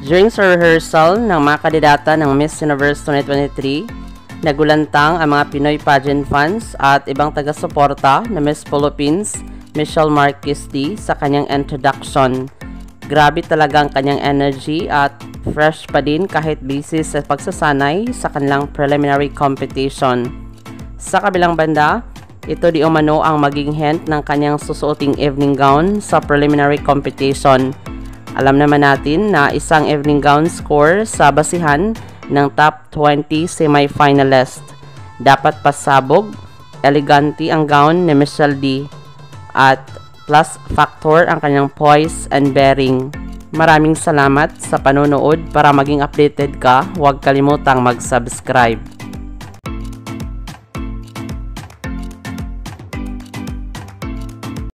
During sa rehearsal ng mga kandidata ng Miss Universe 2023, nagulantang ang mga Pinoy pageant fans at ibang taga-suporta na Miss Philippines, Michelle Marquez D, sa kanyang introduction. Grabe talaga ang kanyang energy at fresh pa din kahit busy sa pagsasanay sa kanilang preliminary competition. Sa kabilang banda, ito di umano ang maging hint ng kanyang susuoting evening gown sa preliminary competition. Alam naman natin na isang evening gown score sa basihan ng top 20 semi-finalist. Dapat pasabog, elegante ang gown ni Michelle D. At plus factor ang kanyang poise and bearing. Maraming salamat sa panonood. Para maging updated ka, huwag kalimutang mag-subscribe.